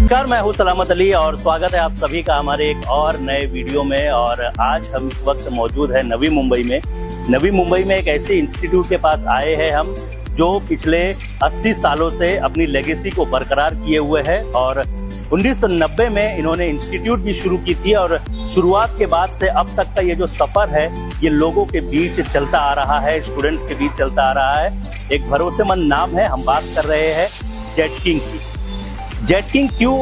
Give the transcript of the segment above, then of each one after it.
नमस्कार, मैं हूं सलामत अली और स्वागत है आप सभी का हमारे एक और नए वीडियो में। और आज हम इस वक्त मौजूद है नवी मुंबई में। नवी मुंबई में एक ऐसे इंस्टीट्यूट के पास आए हैं हम जो पिछले 80 सालों से अपनी लेगेसी को बरकरार किए हुए है। और 1990 में इन्होंने इंस्टीट्यूट भी शुरू की थी और शुरुआत के बाद से अब तक का ये जो सफर है ये लोगों के बीच चलता आ रहा है, स्टूडेंट्स के बीच चलता आ रहा है। एक भरोसेमंद नाम है, हम बात कर रहे हैं जेट किंग की। जेट किंग क्यों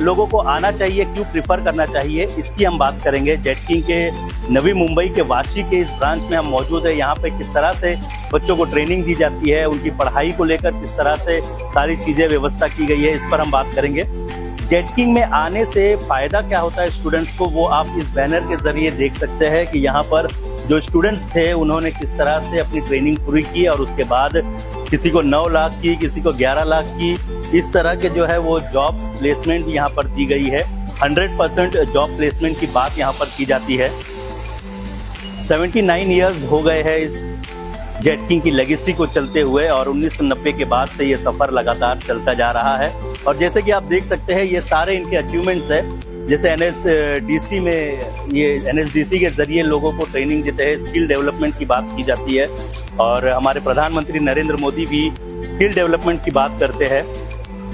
लोगों को आना चाहिए, क्यों प्रिफर करना चाहिए, इसकी हम बात करेंगे। जेट किंग के नवी मुंबई के वाशी के इस ब्रांच में हम मौजूद है। यहाँ पे किस तरह से बच्चों को ट्रेनिंग दी जाती है, उनकी पढ़ाई को लेकर किस तरह से सारी चीज़ें व्यवस्था की गई है, इस पर हम बात करेंगे। जेट किंग में आने से फ़ायदा क्या होता है स्टूडेंट्स को, वो आप इस बैनर के ज़रिए देख सकते हैं कि यहाँ पर जो स्टूडेंट्स थे उन्होंने किस तरह से अपनी ट्रेनिंग पूरी की और उसके बाद किसी को 9 लाख की, किसी को 11 लाख की, इस तरह के जो है वो जॉब प्लेसमेंट यहाँ पर दी गई है। 100% जॉब प्लेसमेंट की बात यहाँ पर की जाती है। 79 ईयर्स हो गए हैं इस जेट किंग की लेगेसी को चलते हुए और 1990 के बाद से ये सफ़र लगातार चलता जा रहा है। और जैसे कि आप देख सकते हैं ये सारे इनके अचीवमेंट्स है। जैसे NSDC में, ये NSDC के ज़रिए लोगों को ट्रेनिंग देते हैं, स्किल डेवलपमेंट की बात की जाती है। और हमारे प्रधानमंत्री नरेंद्र मोदी भी स्किल डेवलपमेंट की बात करते हैं।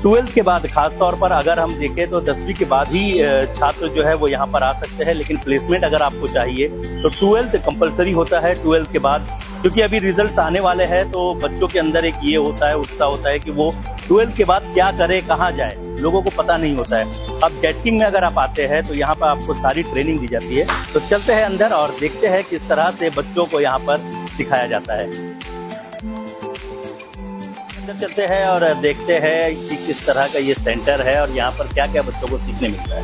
12th के बाद, खासतौर पर अगर हम देखें तो 10वीं के बाद ही छात्र जो है वो यहाँ पर आ सकते हैं, लेकिन प्लेसमेंट अगर आपको चाहिए तो 12th कंपलसरी होता है 12th के बाद। क्योंकि अभी रिजल्ट्स आने वाले हैं तो बच्चों के अंदर एक ये होता है, उत्साह होता है कि वो 12th के बाद क्या करे, कहाँ जाए, लोगों को पता नहीं होता है। अब जेट किंग में अगर आप आते हैं तो यहाँ पर आपको सारी ट्रेनिंग दी जाती है। तो चलते हैं अंदर और देखते हैं किस तरह से बच्चों को यहाँ पर सिखाया जाता है। अंदर चलते हैं और देखते हैं कि किस तरह का ये सेंटर है और यहाँ पर क्या क्या बच्चों को सीखने मिलता है।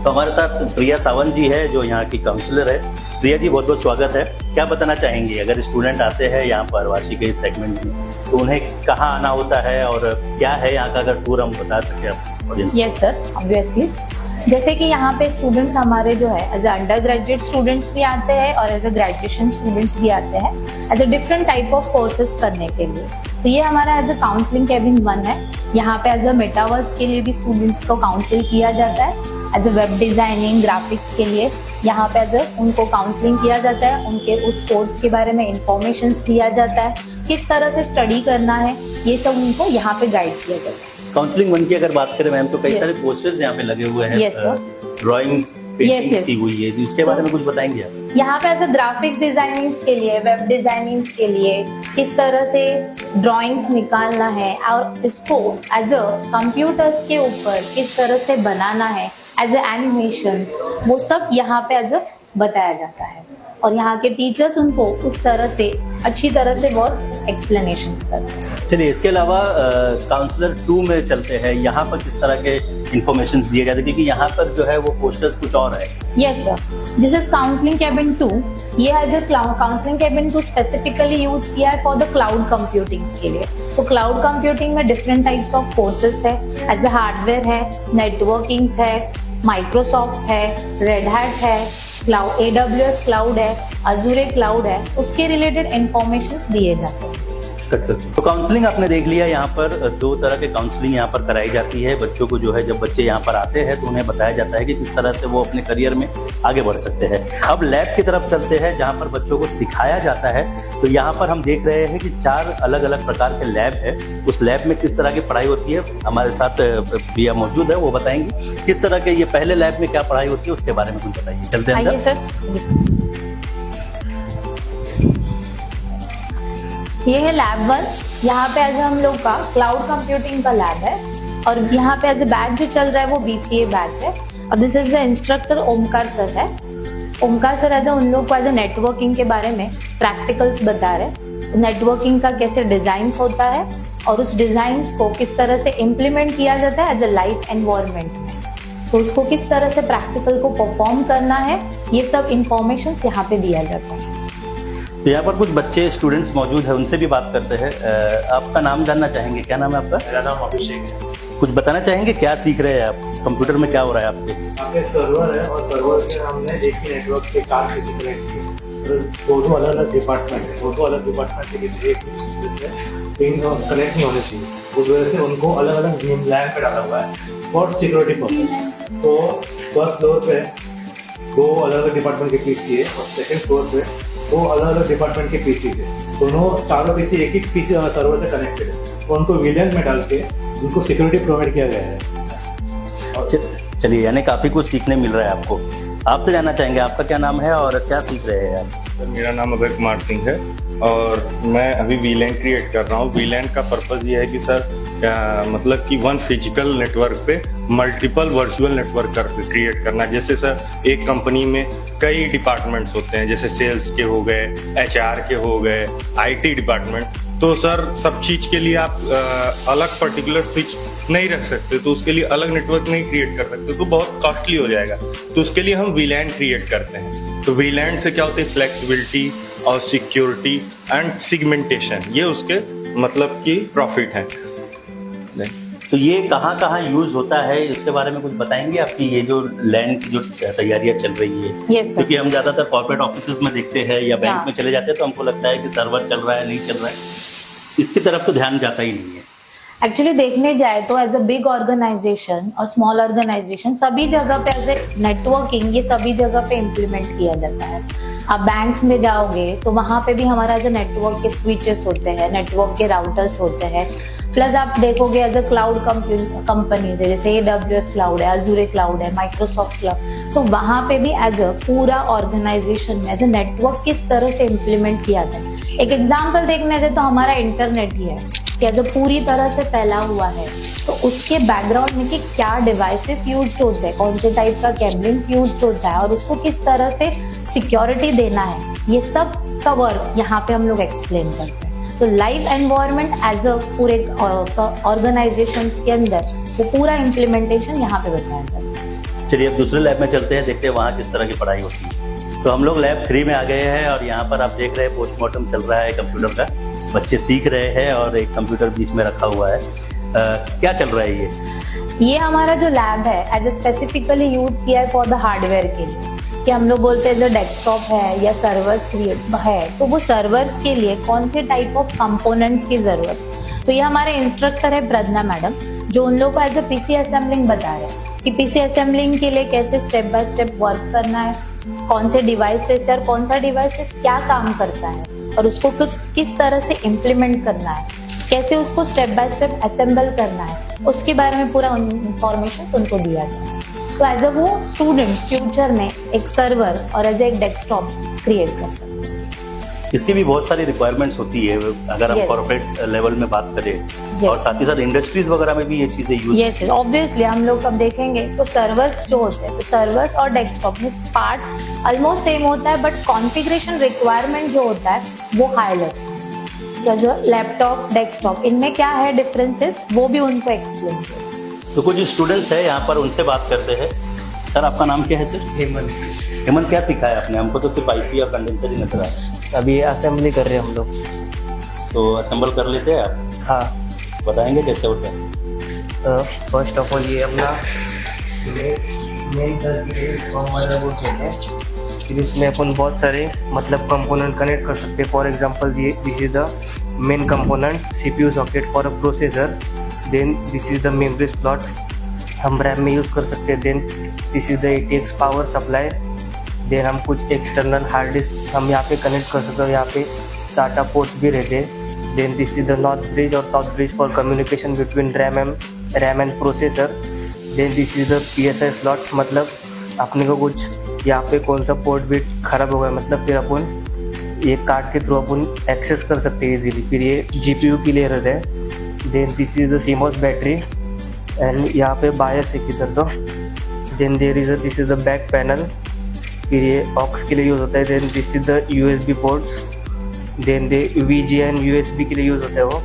तो हमारे साथ प्रिया सावंत जी है जो यहाँ की काउंसलर है। प्रिया जी, बहुत बहुत स्वागत है। क्या बताना चाहेंगी, अगर स्टूडेंट आते हैं यहाँ पर वाशी के इस सेगमेंट में तो उन्हें कहाँ आना होता है और क्या है यहाँ का, अगर टूर हम बता सकें ऑडियंस? Yes sir, obviously. जैसे कि यहाँ पे स्टूडेंट्स हमारे जो है एज अंडर ग्रेजुएट स्टूडेंट्स भी आते हैं और एज अ ग्रेजुएशन स्टूडेंट्स भी आते हैं as a different type of courses करने के लिए। तो ये हमारा एज अ काउंसलिंग केबिन 1 है। यहाँ पे एज अ मेटावर्स के लिए भी स्टूडेंट्स को काउंसिल किया जाता है। As a web designing, graphics के लिए यहाँ पे एज अ उनको काउंसलिंग किया जाता है। उनके उस कोर्स के बारे में इंफॉर्मेशन दिया जाता है, किस तरह से स्टडी करना है, ये सब उनको यहाँ पे गाइड किया जाता है। काउंसलिंग 1 की अगर बात करें मैम तो कई सारे पोस्टर्स यहाँ पे लगे हुए हैं। Yes sir. ड्राइंग्स, पेंटिंग्स की हुई है, इसके बारे में कुछ बताएंगे आप? यहाँ पे एज अ ग्राफिक्स डिजाइनिंग्स के लिए, वेब डिजाइनिंग्स के लिए किस तरह से ड्राइंग्स निकालना है और इसको एज अ कंप्यूटर्स के ऊपर किस तरह से बनाना है, एज अ एनिमेशंस, वो सब यहाँ पे एज अ बताया जाता है। और यहाँ के टीचर्स उनको उस तरह से अच्छी तरह से बहुत एक्सप्लेनेशंस करते हैं। चलिए, इसके अलावा काउंसलर 2 में चलते हैं। यहाँ पर किस तरह के इंफॉर्मेशन दिए जाते हैं, क्योंकि यहाँ पर जो है वो पोस्टर्स कुछ और है। Yes sir, this is counselling cabin 2। ये है काउंसलिंग केबिन 2 स्पेसिफिकली यूज किया है फॉर द क्लाउड कंप्यूटिंग्स के लिए। तो क्लाउड कंप्यूटिंग में डिफरेंट टाइप्स ऑफ कोर्सेस है। एज अ हार्डवेयर है, नेटवर्किंग्स है, माइक्रोसॉफ्ट है, रेड हैट है, क्लाउड AWS क्लाउड है, अजूरे क्लाउड है, उसके रिलेटेड इंफॉर्मेशन दिए जाते हैं। तो काउंसलिंग आपने देख लिया। यहाँ पर 2 तरह के काउंसलिंग यहाँ पर कराई जाती है बच्चों को। जो है जब बच्चे यहाँ पर आते हैं तो उन्हें बताया जाता है कि किस तरह से वो अपने करियर में आगे बढ़ सकते हैं। अब लैब की तरफ चलते हैं जहाँ पर बच्चों को सिखाया जाता है। तो यहाँ पर हम देख रहे हैं कि 4 अलग अलग प्रकार के लैब है। उस लैब में किस तरह की पढ़ाई होती है, हमारे साथ प्रिया मौजूद है, वो बताएंगी किस तरह के। ये पहले लैब में क्या पढ़ाई होती है उसके बारे में कुछ बताइए। चलते हैं सर। ये है लैब 1। यहाँ पे एज हम लोग का क्लाउड कंप्यूटिंग का लैब है और यहाँ पे एज ए बैच जो चल रहा है वो BCA बैच है। और this is the instructor Omkar sir है। ओमकार सर एज उन लोग को एज ए नेटवर्किंग के बारे में प्रैक्टिकल्स बता रहे, नेटवर्किंग का कैसे डिजाइन होता है और उस डिजाइन को किस तरह से इम्प्लीमेंट किया जाता है एज ए लाइफ एनवायरनमेंट में, तो उसको किस तरह से प्रैक्टिकल को परफॉर्म करना है, ये सब इंफॉर्मेशन यहाँ पे दिया जाता है। तो यहाँ पर कुछ बच्चे स्टूडेंट्स मौजूद हैं, उनसे भी बात करते हैं। आपका नाम जानना चाहेंगे, क्या नाम है आपका? मेरा नाम अभिषेक है। कुछ बताना चाहेंगे क्या सीख रहे हैं आप, कंप्यूटर में क्या हो रहा है आपके? आपके सर्वर है और सर्वर से हमने एक ही नेटवर्क के कार्ड किसी कनेक्ट किए, दो अलग अलग डिपार्टमेंट है, दो अलग डिपार्टमेंट के किसी एक दूसरे से कनेक्ट नहीं होने चाहिए, उस वजह से उनको अलग अलग लैन पे डाला हुआ है फॉर सिक्योरिटी पर्पज। तो फर्स्ट फ्लोर पे दो अलग अलग डिपार्टमेंट के पीसी है और सेकंड फ्लोर पे दो अलग अलग डिपार्टमेंट के पीसी है, दोनों चारों पीसी एक ही पीसी सर्वर से कनेक्टेड है, तो उनको वीलैन में डाल के उनको सिक्योरिटी प्रोवाइड किया गया है। चलिए, यानी काफ़ी कुछ सीखने मिल रहा है आपको। आपसे जानना चाहेंगे आपका क्या नाम है और क्या सीख रहे हैं आप? सर मेरा नाम अभय कुमार सिंह है और मैं अभी वीलैन क्रिएट कर रहा हूँ। वीलैन का पर्पज़ ये है कि सर मतलब कि वन फिजिकल नेटवर्क पे मल्टीपल वर्चुअल नेटवर्क क्रिएट करना। जैसे सर एक कंपनी में कई डिपार्टमेंट्स होते हैं, जैसे सेल्स के हो गए, HR के हो गए, IT डिपार्टमेंट, तो सर सब चीज़ के लिए आप अलग पर्टिकुलर स्विच नहीं रख सकते, तो उसके लिए अलग नेटवर्क नहीं क्रिएट कर सकते, तो बहुत कॉस्टली हो जाएगा। तो उसके लिए हम वीलैन क्रिएट करते हैं। तो वीलैन से क्या होती है, फ्लेक्सिबिलिटी और सिक्योरिटी एंड सिगमेंटेशन, ये उसके मतलब कि प्रॉफिट है। तो ये कहाँ कहाँ यूज होता है, इसके बारे में कुछ बताएंगे? आपकी ये जो लैंड की जो तैयारियां चल रही है, Yes, क्योंकि हम ज्यादातर कॉर्पोरेट ऑफिसेज में देखते हैं या बैंक Yeah. में चले जाते हैं तो हमको लगता है कि सर्वर चल रहा है, नहीं चल रहा है, इसकी तरफ तो ध्यान जाता ही नहीं है। एक्चुअली देखने जाए तो एज अ बिग ऑर्गेनाइजेशन और स्मॉल ऑर्गेनाइजेशन सभी जगह पे एज ए नेटवर्किंग ये सभी जगह पे इम्प्लीमेंट किया जाता है। आप बैंक्स में जाओगे तो वहां पे भी हमारा एज ए नेटवर्क के स्विचेस होते हैं, नेटवर्क के राउटर्स होते हैं। प्लस आप देखोगे एज अ क्लाउड कंपनीज है, जैसे AWS क्लाउड है, अजूरे क्लाउड है, माइक्रोसॉफ्ट क्लाउड, तो वहां पे भी एज अ पूरा ऑर्गेनाइजेशन में एज अ नेटवर्क किस तरह से इम्प्लीमेंट किया जाता है। एक एग्जाम्पल देखने जाए तो हमारा इंटरनेट ही है कि एज अ पूरी तरह से फैला हुआ है, तो उसके बैकग्राउंड में कि क्या डिवाइसेस यूज होते हैं, कौन से टाइप का केबलिंग्स यूज होता है और उसको किस तरह से सिक्योरिटी देना है, ये सब का वर्क यहाँ पे हम लोग एक्सप्लेन करते हैं। तो लाइव एनवायरनमेंट एज अ पूरे ऑर्गेनाइजेशन के अंदर वो पूरा इम्प्लीमेंटेशन यहाँ पे बताया जाता है। चलिए अब दूसरे लैब में चलते हैं, देखते हैं वहाँ किस तरह की पढ़ाई होती है। तो हम लोग लैब 3 में आ गए हैं और यहाँ पर आप देख रहे हैं पोस्टमार्टम चल रहा है कंप्यूटर का, बच्चे सीख रहे हैं और एक कंप्यूटर बीच में रखा हुआ है। क्या चल रहा है ये हमारा जो लैब है एज ए स्पेसिफिकली यूज किया है फॉर द हार्डवेयर के लिए, कि हम लोग बोलते हैं जो डेस्कटॉप है या सर्वर्स क्रिएट है, तो वो सर्वर्स के लिए कौन से टाइप ऑफ कंपोनेंट्स की जरूरत। तो ये हमारे इंस्ट्रक्टर है प्रज्ञा मैडम, जो उन लोगों को एज ए पीसी असेंबलिंग बता रहे हैं कि पीसी असेंबलिंग के लिए कैसे स्टेप बाय स्टेप वर्क करना है, कौन से डिवाइसेस और कौन सा डिवाइसेस क्या काम करता है और उसको किस तरह से इम्प्लीमेंट करना है, कैसे उसको स्टेप बाय स्टेप असेंबल करना है, उसके बारे में पूरा इंफॉर्मेशन उनको दिया जाए। तो एज अ वो स्टूडेंट फ्यूचर में एक सर्वर और एज एक डेस्कटॉप क्रिएट कर सकते हैं। इसकी भी बहुत सारी रिक्वायरमेंट्स होती है अगर हम Yes. कॉर्पोरेट लेवल में बात करें, Yes. और साथ ही साथ इंडस्ट्रीज वगैरह में भी ये चीजें यूज यस ऑब्वियसली हम लोग कब देखेंगे तो सर्वर्स जो होते हैं, तो सर्वर्स और डेस्कटॉप में पार्ट्स ऑलमोस्ट सेम होता है, बट कॉन्फ़िगरेशन रिक्वायरमेंट जो होता है वो हाई लगता है। जैसे लैपटॉप, डेस्कटॉप, इनमें क्या है डिफरेंसेस वो भी उनको एक्सप्लेन किया। तो कुछ स्टूडेंट्स हैं यहाँ पर, उनसे बात करते हैं। सर आपका नाम क्या है सर? हेमंत। हेमंत, क्या सिखाया आपने? हमको तो सिर्फ IC और कंडेंसर ही नजर आया। अभी असेंबली कर रहे हैं हम लोग। तो असेंबल कर लेते हैं आप? हाँ, बताएंगे कैसे होता है? फर्स्ट ऑफ ऑल ये अपना मेन सर्किट रोबोट है, फिर उसमें अपन बहुत सारे मतलब कंपोनेंट कनेक्ट कर सकते हैं। फॉर एग्जांपल ये this is the main component CPU socket for a processor, then this is the memory slot हम रैम में यूज़ कर सकते हैं, then this is the ATX power supply, then हम कुछ एक्सटर्नल हार्ड डिस्क हम यहाँ पे कनेक्ट कर सकते हैं। यहाँ पे SATA पोर्ट्स भी रहते हैं। Then this is the north bridge और south bridge for communication between RAM and processor. Then this is the PSI slot, मतलब अपने को कुछ यहाँ पे कौन सा पोर्ट बिट खराब हो गया, मतलब फिर अपन ये कार्ड के थ्रू अपन एक्सेस कर सकते हैं इजीली। फिर ये GPU के लिए रहता है। Then this is the CMOS battery and यहाँ पे बायस है किधर तो। Then there is this is the back panel फिर ये ऑक्स के लिए यूज़ होता है, then this is the USB ports, then they VGA and USB के लिए यूज़ होता है वो,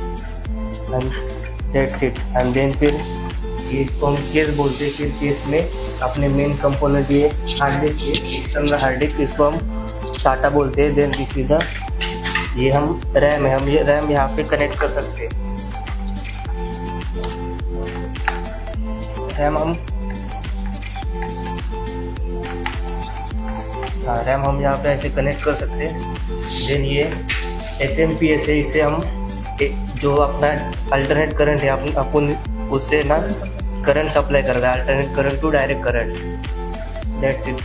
and that's it. And then फिर ये इसको हम केस बोलते हैं। फिर केस में अपने मेन कंपोनेंट ये हार्ड डिस्क, ये एक्सटर्नल हार्ड डिस्क, इसको हम SATA बोलते हैं। देन दिस इज द, ये हम रैम है, हम ये रैम यहाँ पे कनेक्ट कर सकते हैं। रैम हम यहाँ पे ऐसे कनेक्ट कर सकते हैं। देन ये SMPS है, इससे हम जो अपना अल्टरनेट करंट है अपन उससे ना करंट सप्लाई कर रहा है, alternate current to direct current, that's it.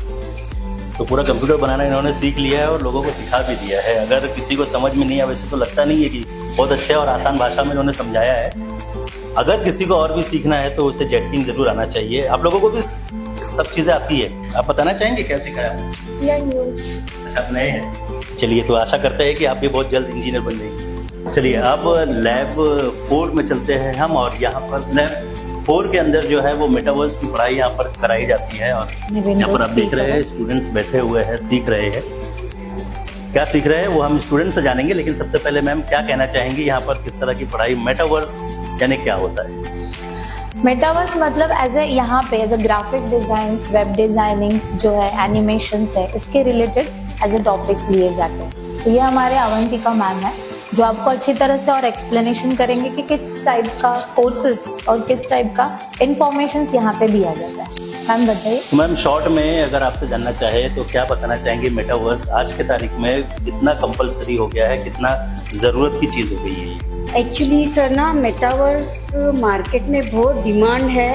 तो पूरा कंप्यूटर बनाना इन्होंने सीख लिया है और लोगों को सिखा भी दिया है। अगर किसी को समझ में नहीं आए, वैसे तो लगता नहीं है कि बहुत अच्छे और आसान भाषा में इन्होंने समझाया है। अगर किसी को और भी सीखना है तो उसे जेटकिंग जरूर आना चाहिए। आप लोगों को भी सब चीज़ें आती है, आप बताना चाहेंगे क्या सिखाया? अच्छा, आप नए हैं। चलिए, तो आशा करते हैं कि आप भी बहुत जल्द इंजीनियर बन जाएंगे। चलिए, अब लैब 4 में चलते हैं हम, और यहाँ पर लैब 4 के अंदर जो है वो मेटावर्स की पढ़ाई यहाँ पर कराई जाती है। और यहाँ पर आप देख रहे हैं स्टूडेंट्स बैठे हुए हैं, सीख रहे हैं। क्या सीख रहे हैं वो हम स्टूडेंट से जानेंगे, लेकिन सबसे पहले मैम क्या कहना चाहेंगी यहाँ पर किस तरह की पढ़ाई, मेटावर्स यानी क्या होता है? मेटावर्स मतलब यहाँ पे as a graphic designs, web designings जो है, एनिमेशंस है, उसके रिलेटेड एज ए टॉपिक्स लिए जाते हैं। तो ये हमारे अवंतिका मैम है जो आपको अच्छी तरह से और एक्सप्लेनेशन करेंगे कि किस टाइप का कोर्सेज और किस टाइप का इंफॉर्मेशन यहाँ पे दिया जाता है। मैम बताइए। मैम, शॉर्ट में अगर आपसे जानना चाहे तो क्या बताना चाहेंगे, मेटावर्स आज के तारीख में कितना कंपलसरी हो गया है, कितना ज़रूरत की चीज़ हो गई है? एक्चुअली सर ना, मेटावर्स मार्केट में बहुत डिमांड है,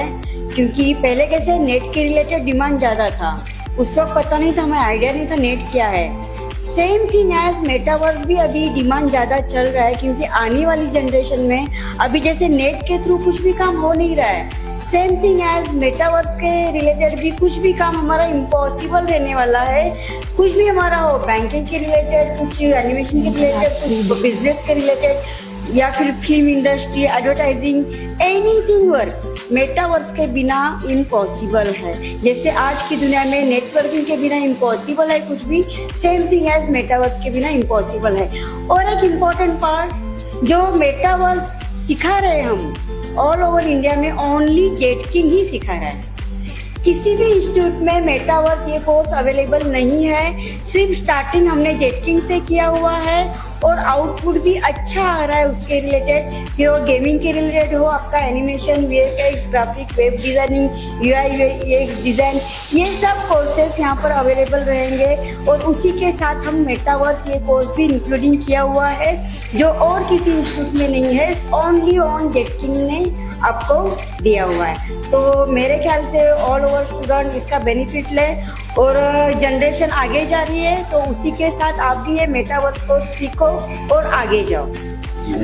क्योंकि पहले कैसे नेट के रिलेटेड डिमांड ज़्यादा था। उस वक्त पता नहीं था, हमें आइडिया नहीं था नेट क्या है। सेम थिंग एज मेटावर्स भी अभी डिमांड ज़्यादा चल रहा है, क्योंकि आने वाली जनरेशन में अभी जैसे नेट के थ्रू कुछ भी काम हो नहीं रहा है, सेम थिंग एज मेटावर्स के रिलेटेड भी कुछ भी काम हमारा इम्पॉसिबल रहने वाला है। कुछ भी हमारा हो, बैंकिंग के रिलेटेड, कुछ एनिमेशन के रिलेटेड, कुछ बिजनेस के रिलेटेड, या फिर film industry, advertising, anything work metaverse के बिना इम्पॉसिबल है। जैसे आज की दुनिया में नेटवर्किंग के बिना इम्पॉसिबल है कुछ भी, सेम थिंग एज मेटावर्स के बिना इम्पॉसिबल है। और एक इम्पॉर्टेंट पार्ट, जो मेटावर्स सिखा रहे हैं हम ऑल ओवर इंडिया में, ओनली जेटकिंग ही सिखा रहा है। किसी भी इंस्टीट्यूट में मेटावर्स ये कोर्स अवेलेबल नहीं है। सिर्फ स्टार्टिंग हमने जेटकिंग से किया हुआ है और आउटपुट भी अच्छा आ रहा है उसके रिलेटेड। फिर वो गेमिंग के रिलेटेड हो, आपका animation, VFX, graphic, web designing, UI UX design, ये सब कोर्सेस यहाँ पर अवेलेबल रहेंगे। और उसी के साथ हम मेटावर्स ये कोर्स भी इंक्लूडिंग किया हुआ है, जो और किसी इंस्टीट्यूट में नहीं है, ओनली ऑन जेटकिंग ने आपको दिया हुआ है। तो मेरे ख्याल से ऑल ओवर स्टूडेंट इसका बेनिफिट ले, और जनरेशन आगे जा रही है, तो उसी के साथ आप भी ये मेटावर्स को सीखो और आगे जाओ।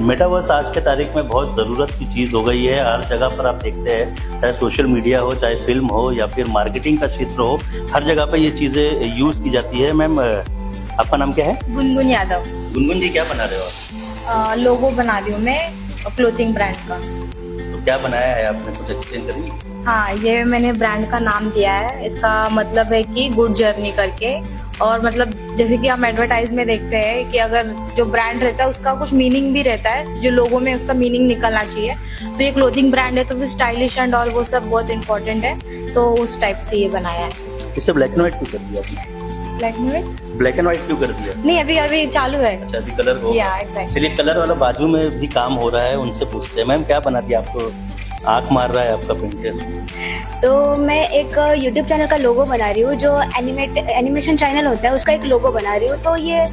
मेटावर्स आज के तारीख में बहुत ज़रूरत की चीज़ हो गई है। हर जगह पर आप देखते हैं, चाहे सोशल मीडिया हो, चाहे फिल्म हो, या फिर मार्केटिंग का क्षेत्र हो, हर जगह पर ये चीज़ें यूज़ की जाती है। मैम, आपका नाम क्या है? गुनगुन यादव। गुनगुन जी, क्या बना रहे हो आप? लोगो बना रही हूँ मैं क्लोथिंग ब्रांड का। तो क्या बनाया है आपने, कुछ एक्सप्लेन करिए। हाँ, ये मैंने ब्रांड का नाम दिया है। इसका मतलब है कि गुड जर्नी करके, और मतलब जैसे कि हम एडवर्टाइज में देखते हैं कि अगर जो ब्रांड रहता है उसका कुछ मीनिंग भी रहता है, जो लोगों में उसका मीनिंग निकलना चाहिए। तो ये क्लोथिंग ब्रांड है, तो फिर स्टाइलिश एंड ऑल वो सब बहुत इंपॉर्टेंट है, तो उस टाइप से ये बनाया है। इसे ब्लैक एंड व्हाइट क्यों कर दिया आपने? Black and white? Black and white क्यों कर दिया? नहीं, अभी चालू है। अच्छा, अभी कलर हो। या एग्जैक्टली। चलिए, कलर वाला बाजू में भी काम हो रहा है, उनसे पूछते हैं। मैम, क्या बना दिया आपको? आँख मार रहा है आपका पेंटर। तो मैं एक YouTube चैनल का लोगो बना रही हूँ, जो एनिमेशन चैनल होता है उसका एक लोगो बना रही हूँ। तो ये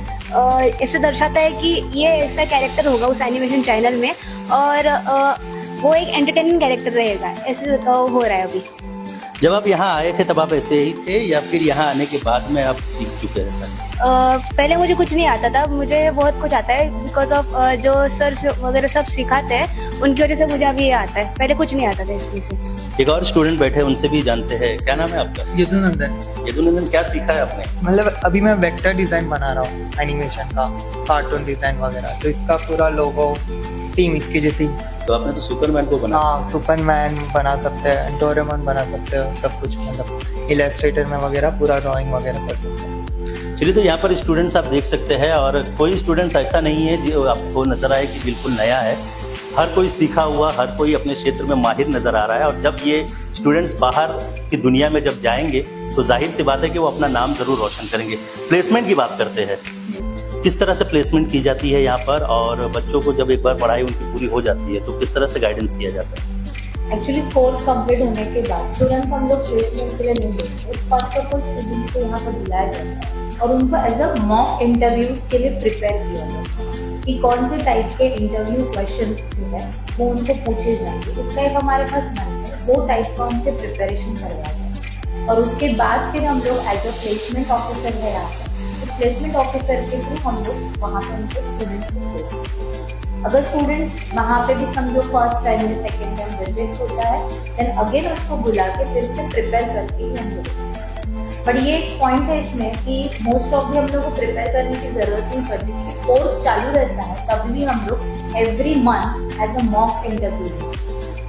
इससे दर्शाता है कि ये ऐसा कैरेक्टर होगा उस एनिमेशन चैनल में, और वो एक एंटरटेनिंग कैरेक्टर रहेगा, ऐसे हो रहा है अभी। जब आप यहाँ आए थे तब आप ऐसे ही थे, या फिर यहाँ आने के बाद में आप सीख चुके हैं सर? पहले मुझे कुछ नहीं आता था, मुझे बहुत कुछ आता है बिकॉज ऑफ जो सर वगैरह सब सिखाते हैं, उनकी वजह से मुझे अभी ये आता है, पहले कुछ नहीं आता था इसमें से। एक और स्टूडेंट बैठे हैं, उनसे भी जानते हैं। क्या नाम है आपका? यदुनंदन। यदुनंदन, क्या सीखा है आपने? मतलब अभी मैं वेक्टर डिजाइन बना रहा हूँ, एनिमेशन का, कार्टून डिजाइन वगैरह। तो इसका पूरा लोगो सेम इसकी जैसी। तो आपने तो सुपरमैन को बना। हाँ, सुपरमैन बना सकते हैं, डोरेमोन बना सकते हो, सब कुछ मतलब इलस्ट्रेटर में वगैरह पूरा ड्राइंग वगैरह कर सकते हैं। चलिए, तो यहाँ पर स्टूडेंट्स आप देख सकते हैं और कोई स्टूडेंट्स ऐसा नहीं है जो आपको नजर आए कि बिल्कुल नया है। हर कोई सीखा हुआ, हर कोई अपने क्षेत्र में माहिर नजर आ रहा है। और जब ये स्टूडेंट्स बाहर की दुनिया में जब जाएंगे तो जाहिर सी बात है कि वो अपना नाम जरूर रोशन करेंगे। प्लेसमेंट की बात करते हैं, किस तरह से प्लेसमेंट की जाती है यहाँ पर, और बच्चों को जब एक बार पढ़ाई उनकी पूरी हो जाती है तो किस तरह से गाइडेंस किया जाता है? एक्चुअली कोर्स कंप्लीट होने के बाद तुरंत हम लोग प्लेसमेंट के लिए नहीं देते। फर्स्ट ऑफ ऑल स्टूडेंट्स को यहाँ पर बुलाया जाता है और उनको एज अ मॉक इंटरव्यूज के लिए प्रिपेयर किया जाता है कि कौन से टाइप के इंटरव्यू क्वेश्चंस जो है वो उनको पूछे जाएंगे। उसका एक हमारे पास मंच है, 2 टाइप का उनसे प्रिपरेशन करवाया जाता है और उसके बाद फिर हम लोग एज अ प्लेसमेंट ऑफिसर है यहाँ पर, उस प्लेसमेंट ऑफिसर के थ्रू हम लोग वहाँ पर उनको स्टूडेंट्स को प्लेस करते हैं। अगर स्टूडेंट्स वहाँ पे भी समझो फर्स्ट टाइम या सेकेंड टाइम रिजेक्ट होता है, देन अगेन उसको बुला के फिर से प्रिपेयर करके ही हम लोग। बट ये एक पॉइंट है इसमें कि मोस्ट ऑफ हम लोग को प्रिपेयर करने की जरूरत नहीं पड़ती। कोर्स चालू रहता है तब भी हम लोग every month as a mock interview,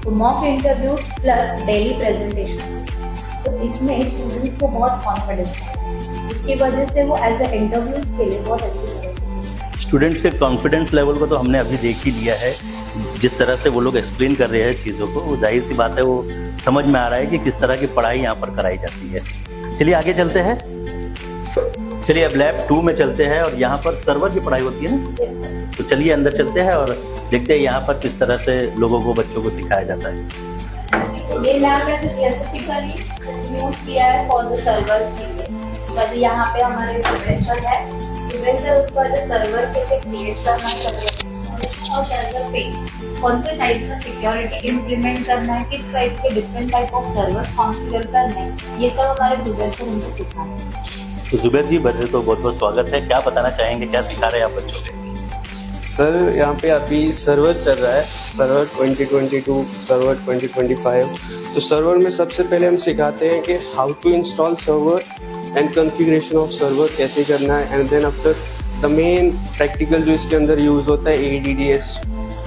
तो mock interview plus daily presentation, तो इसमें स्टूडेंट्स को बहुत कॉन्फिडेंस है। इसकी वजह से वो एज अ इंटरव्यूज के लिए बहुत अच्छी तरह से। स्टूडेंट्स के कॉन्फिडेंस लेवल को तो हमने अभी देख ही लिया है, जिस तरह से वो लोग एक्सप्लेन कर रहे हैं चीज़ों को, वो जाहिर सी बात है वो समझ में आ रहा है कि किस तरह की पढ़ाई यहाँ पर कराई जाती है। चलिए आगे चलते हैं। चलिए अब लैब 2 में चलते हैं और यहाँ पर सर्वर की पढ़ाई होती है ना, तो चलिए अंदर चलते हैं और देखते हैं यहाँ पर किस तरह से लोगों को, बच्चों को सिखाया जाता है। ये लैब है जो स्पेसिफिकली यूज किया है फॉर द सर्वर्स के लिए। तो यहाँ पे हमारे प्रोफेसर है, प्रोफेसर ऊपर सर्वर कैसे क्रिएट करना, सर्वर और सर्वर पे कौन से टाइप का सिक्योरिटी इम्प्लीमेंट करना है, किस टाइप के different type of servers configure करने हैं, ये सब हमारे जुबैर सर उनको सिखाते हैं। तो जुबैर जी, बड़े तो बहुत बहुत स्वागत है। क्या बताना चाहेंगे, क्या सिखा रहे हैं आप बच्चों को? सर यहाँ पे अभी सर्वर चल रहा है, सर्वर 2022, सर्वर 2025। तो सर्वर में सबसे पहले हम सिखाते हैं कि how to install server and configuration of server कैसे करना है। And then after the main practical जो इसके अंदर यूज़ होता है ADDS,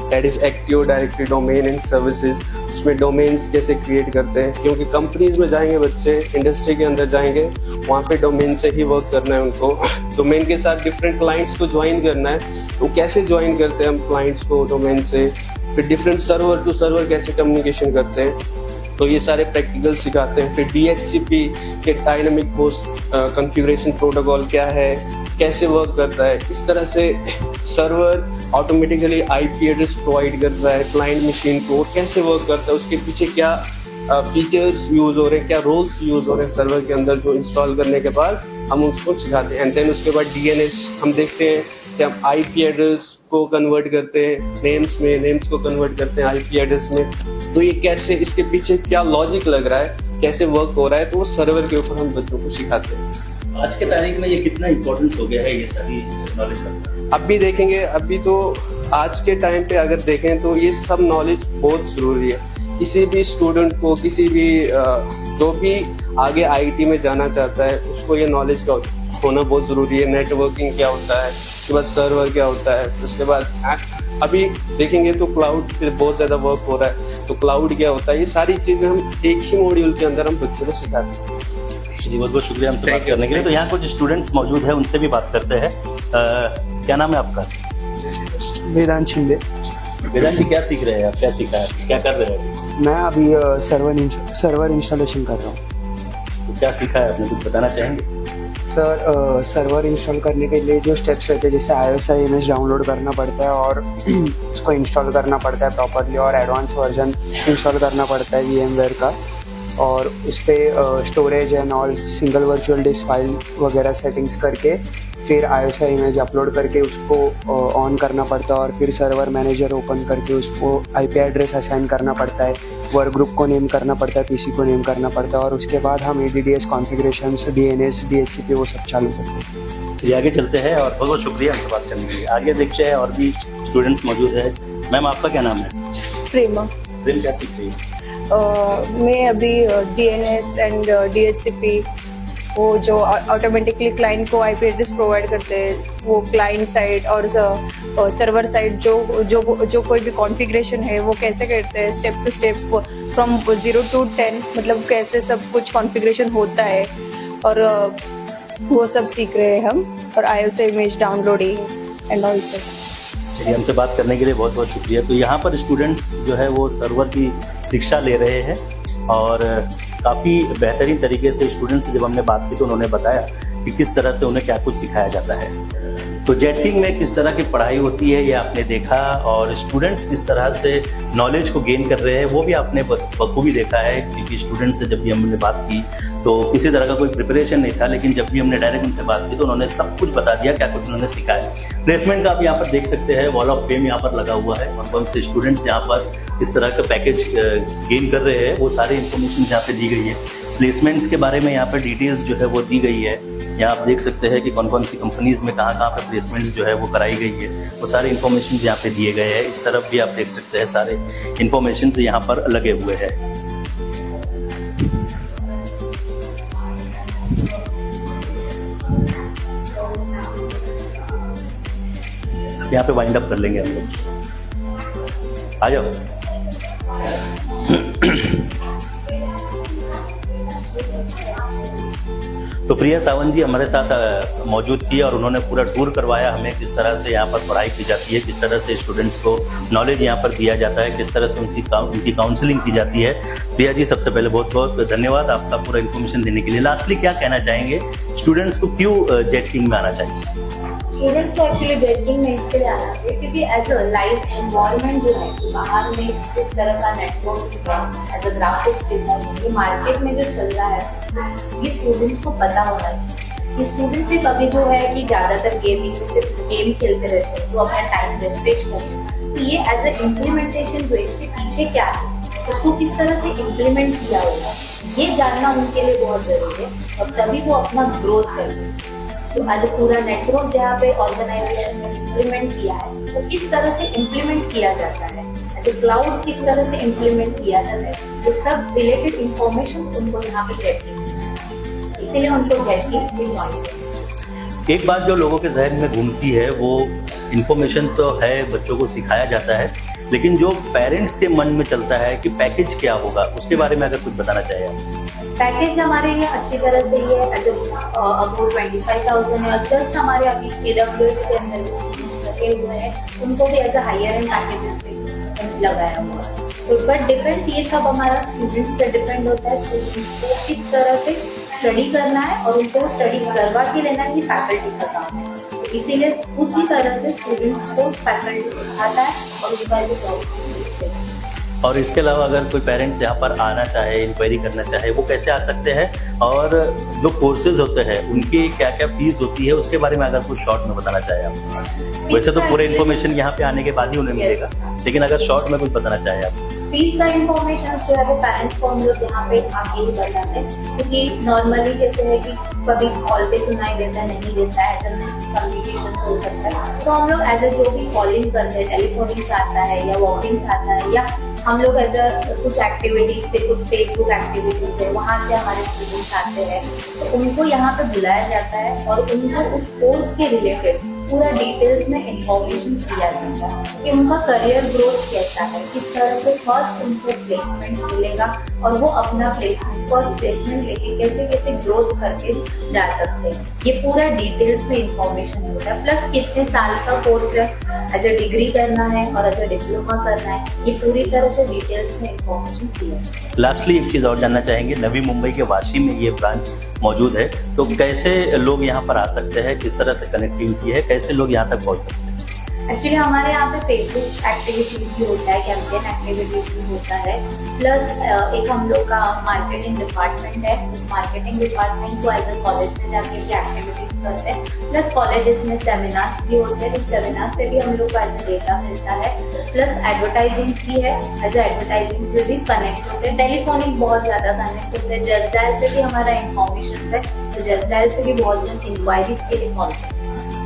that is active directory domain and services. उसमें डोमेन्स कैसे क्रिएट करते हैं, क्योंकि कंपनीज में जाएंगे बच्चे, इंडस्ट्री के अंदर जाएंगे, वहाँ पे डोमेन से ही वर्क करना है उनको। डोमेन के साथ डिफरेंट क्लाइंट्स को ज्वाइन करना है, तो कैसे ज्वाइन करते हैं हम क्लाइंट्स को डोमेन से, फिर डिफरेंट सर्वर टू सर्वर कैसे कम्युनिकेशन करते हैं, तो ये सारे प्रैक्टिकल सिखाते हैं। फिर DHCP के डायनामिक होस्ट कॉन्फ़िगरेशन प्रोटोकॉल क्या है, कैसे वर्क करता है, इस तरह से server automatically IP address provide करता है क्लाइंट मशीन को, कैसे वर्क करता है, उसके पीछे क्या फीचर्स यूज़ हो रहे हैं, क्या रोल्स यूज़ हो रहे हैं सर्वर के अंदर, जो इंस्टॉल करने के बाद हम उसको सिखाते हैं। एंड देन उसके बाद DNS हम देखते हैं कि हम IP एड्रेस को कन्वर्ट करते हैं नेम्स में, नेम्स को कन्वर्ट करते हैं IP एड्रेस में, तो ये कैसे, इसके पीछे क्या लॉजिक लग रहा है, कैसे वर्क हो रहा है, तो वो सर्वर के ऊपर हम बच्चों को सिखाते हैं। आज के तारीख में ये कितना इम्पोर्टेंस हो गया है ये सभी नॉलेज का? अभी देखेंगे, अभी तो आज के टाइम पे अगर देखें तो ये सब नॉलेज बहुत ज़रूरी है। किसी भी स्टूडेंट को, किसी भी जो भी आगे IT में जाना चाहता है, उसको ये नॉलेज का होना बहुत ज़रूरी है। नेटवर्किंग क्या होता है, उसके बाद सर्वर क्या होता है, उसके बाद अभी देखेंगे तो क्लाउड पे बहुत ज़्यादा वर्क हो रहा है, तो क्लाउड क्या होता है, ये सारी चीज़ें हम एक ही मॉड्यूल के अंदर हम बच्चों को सिखाते हैं। जी, बहुत बहुत शुक्रिया हमसे बात करने के लिए। तो यहाँ कुछ स्टूडेंट्स मौजूद हैं, उनसे भी बात करते हैं। क्या नाम है आपका? वेदांत शिंदे। वेदांत जी, क्या सीख रहे हैं आप, क्या सीखा है, क्या कर रहे हैं? मैं अभी सर्वर इंस्टॉलेशन कर रहा हूँ। तो क्या सीखा है आपने, कुछ बताना चाहेंगे? सर, सर्वर इंस्टॉल करने के लिए जो स्टेप्स रहते हैं, जैसे iOS इमेज डाउनलोड करना पड़ता है और उसको इंस्टॉल करना पड़ता है प्रॉपरली, और एडवांस वर्जन इंस्टॉल करना पड़ता है VMware का, और उस पर storage and all single virtual disc file वगैरह सेटिंग्स करके फिर iOS इमेज अपलोड करके उसको ऑन करना पड़ता है, और फिर सर्वर मैनेजर ओपन करके उसको IP एड्रेस असाइन करना पड़ता है, वर्क ग्रुप को नेम करना पड़ता है, PC को नेम करना पड़ता है, और उसके बाद हम ADDS कॉन्फ़िगरेशंस, DNS, DHCP वो सब चालू करते हैं। चलिए आगे चलते हैं और बहुत बहुत शुक्रिया हमसे बात करने के लिए। आगे देखते हैं और भी स्टूडेंट्स मौजूद है। मैम, आपका क्या नाम है? प्रेमा। प्रेम क्या सीख रही है? मैं अभी DNS एंड DHCP वो जो ऑटोमेटिकली क्लाइंट को IP एड्रेस प्रोवाइड करते हैं, वो क्लाइंट साइड और सर्वर साइड जो कोई भी कॉन्फ़िगरेशन है वो कैसे करते हैं, step to step from 0 to 10, मतलब कैसे सब कुछ कॉन्फ़िगरेशन होता है, और वो सब सीख रहे हैं हम, और iOS image downloading and all सब। चलिए, हमसे बात करने के लिए बहुत बहुत शुक्रिया। तो यहाँ पर स्टूडेंट्स जो है वो सर्वर की शिक्षा ले रहे हैं और काफ़ी बेहतरीन तरीके से स्टूडेंट्स से जब हमने बात की तो उन्होंने बताया कि किस तरह से उन्हें क्या कुछ सिखाया जाता है। तो जेट किंग में किस तरह की पढ़ाई होती है ये आपने देखा, और स्टूडेंट्स किस तरह से नॉलेज को गेन कर रहे हैं वो भी आपने बखूबी देखा है। क्योंकि स्टूडेंट्स से जब भी हमने बात की तो किसी तरह का कोई प्रिपरेशन नहीं था, लेकिन जब भी हमने डायरेक्ट उनसे बात की तो उन्होंने सब कुछ बता दिया, क्या कुछ उन्होंने सिखाया। प्लेसमेंट का आप यहाँ पर देख सकते हैं, वॉल ऑफ फेम यहाँ पर लगा हुआ है, और कौन से स्टूडेंट्स यहाँ पर किस तरह का पैकेज गेन कर रहे हैं वो सारी इन्फॉर्मेशन यहाँ पे दी गई है। प्लेसमेंट्स के बारे में यहाँ पर डिटेल्स जो है वो दी गई है। यहाँ आप देख सकते हैं कि कौन कौन सी कंपनीज में कहाँ पे प्लेसमेंट्स जो है वो कराई गई है, वो सारे इन्फॉर्मेशन यहाँ पे दिए गए हैं। इस तरफ भी आप देख सकते हैं सारे इन्फॉर्मेशन यहाँ पर लगे हुए हैं। यहाँ पे वाइंड अप कर लेंगे हम लोग। आ जाओ। तो प्रिया सावंत जी हमारे साथ मौजूद थी और उन्होंने पूरा टूर करवाया हमें, किस तरह से यहाँ पर पढ़ाई की जाती है, किस तरह से स्टूडेंट्स को नॉलेज यहाँ पर दिया जाता है, किस तरह से उनकी काउंसलिंग की जाती है। प्रिया जी, सबसे पहले बहुत बहुत धन्यवाद आपका पूरा इन्फॉर्मेशन देने के लिए। लास्टली क्या कहना चाहेंगे, स्टूडेंट्स को क्यों जेट किंग में आना चाहिए? स्टूडेंट्स को एक्चुअली जेट किंग में इसके लिए आना चाहिए क्योंकि एज अ लाइव एनवायरनमेंट जो है बाहर में इस तरह का network as a graphics design ये मार्केट में जो चल रहा है ये स्टूडेंट्स को पता होना चाहिए। ये स्टूडेंट्स सिर्फ अभी जो है कि ज़्यादातर गेमिंग सिर्फ गेम खेलते रहते हैं तो अपना टाइम वेस्टेज करते हैं। तो ये एज अ इम्प्लीमेंटेशन जो इसके पीछे क्या है, उसको किस तरह से इम्प्लीमेंट किया होगा, ये जानना उनके लिए बहुत जरूरी है, और तभी वो अपना ग्रोथ कर सकते हैं। तो आज पूरा नेटवर्क जहाँ पे ऑर्गेनाइजेशन ने इम्प्लीमेंट किया है तो किस तरह से इम्प्लीमेंट किया जाता है, एज ए क्लाउड किस तरह से इम्प्लीमेंट किया जाता है, ये सब रिलेटेड इंफॉर्मेशन उनको यहाँ पे जेट किंग, इसीलिए उनको जेट किंग नॉलेज। एक बात जो लोगों के जहन में घूमती है वो इन्फॉर्मेशन तो है, बच्चों को सिखाया जाता है, लेकिन जो पेरेंट्स के मन में चलता है कि पैकेज क्या होगा, उसके बारे में अगर कुछ बताना चाहिए आप। पैकेज हमारे लिए अच्छी तरह से ये एज अबाउट 25,000 है, और जस्ट हमारे अभी AWS के अंदर स्टूडेंट्स लगे हुए हैं उनको भी as a higher end packages पे लगाया हुआ है। तो बट डिपेंड्स, ये सब हमारा स्टूडेंट्स पे डिपेंड होता है, स्टूडेंट्स को किस तरह से स्टडी करना है और उनको स्टडी करवा के लेना है, ये फैकल्टी का काम है। तो इसीलिए उसी तरह से स्टूडेंट्स को फैकल्टी सिखाता है और उनका जो और इसके अलावा अगर कोई पेरेंट्स यहाँ पर आना चाहे, इंक्वायरी करना चाहे, वो कैसे आ सकते हैं, और जो कोर्सेज होते हैं उनकी क्या क्या फीस होती है उसके बारे में अगर कुछ शॉर्ट में बताना चाहे आप। वैसे तो पूरे इन्फॉर्मेशन यहाँ पे आने के बाद ही उन्हें मिलेगा, लेकिन अगर शॉर्ट में कुछ बताना चाहे आप। फीस का इन्फॉर्मेशन जो है वो पेरेंट्स को हम लोग यहाँ पे आके ही बताते हैं, क्योंकि नॉर्मली जैसे है कि कभी कॉल पे सुनाई देता है, नहीं देता है, SMS कम्युनिकेशन हो सकता है, तो हम लोग एज ए जो भी कॉलिंग करते हैं, टेलीफोनिक्स आता है या वॉकिंग्स आता है, या हम लोग एज अ कुछ एक्टिविटीज से, कुछ फेसबुक एक्टिविटीज है वहाँ से हमारे स्टूडेंट्स आते हैं, तो उनको यहाँ पे बुलाया जाता है और उनको उस कोर्स के रिलेटेड पूरा डिटेल्स में इंफॉर्मेशन दिया जाता है कि उनका करियर ग्रोथ कैसा है, किस तरह से फर्स्ट उनको प्लेसमेंट मिलेगा और वो अपना प्लेसमेंट फर्स्ट प्लेसमेंट लेके कैसे कैसे ग्रोथ करके जा सकते हैं। ये पूरा डिटेल्स में इंफॉर्मेशन होता है, प्लस कितने साल का कोर्स है, एज अ डिग्री करना है और एज अ डिप्लोमा करना है, ये पूरी तरह से डिटेल्स में इंफॉर्मेशन दिया है। लास्टली एक चीज़ और जानना चाहेंगे, नवी मुंबई के वाशी में ये ब्रांच मौजूद है, तो कैसे लोग यहाँ पर आ सकते हैं, किस तरह से कनेक्टिविटी है, कैसे लोग यहाँ तक पहुँच सकते हैं? एक्चुअली हमारे यहाँ पे फेसबुक एक्टिविटीज भी होता है, कैंपेन एक्टिविटीज भी होता है, प्लस एक हम लोग का मार्केटिंग डिपार्टमेंट है, उस मार्केटिंग डिपार्टमेंट को एज ए कॉलेज में जाके भी एक्टिविटीज करते हैं, प्लस कॉलेजेस में सेमिनार्स भी होते हैं, उस सेमिनार से भी हम लोग को एज ए डेटा मिलता है, प्लस एडवर्टाइजिंग्स भी है, एज ए एडवर्टाइजिंग से भी कनेक्ट होते हैं, टेलीफोनिक बहुत ज़्यादा कनेक्ट होते हैं, जस्ट डायल पे भी हमारा इन्फॉर्मेशन है, तो जस्ट डायल से भी बहुत जन इंक्वायरीज के लिए कॉल करते हैं।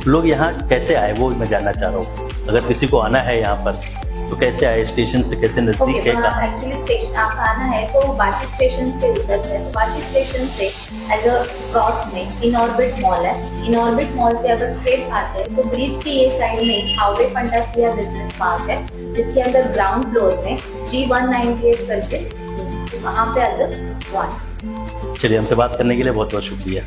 लोग यहाँ कैसे आए वो मैं जानना चाह रहा हूँ, अगर किसी को आना है यहाँ पर। तो कैसे आए, स्टेशन से कैसे नजदीक है कहाँ? एक्चुअली स्टेशन आप आना है तो बाशी स्टेशन से उधर है, तो बाशी स्टेशन से एज अ क्रॉस में इन ऑर्बिट मॉल है। इन ऑर्बिट मॉल से अगर स्ट्रेट आते हैं तो ब्रिज की ये साइड में हावे फंटासिया बिजनेस पार्क है, जिसके अंदर ग्राउंड फ्लोर में G198 करके, वहाँ पे एज अ 1। चलिए, हमसे बात करने के लिए बहुत बहुत शुक्रिया।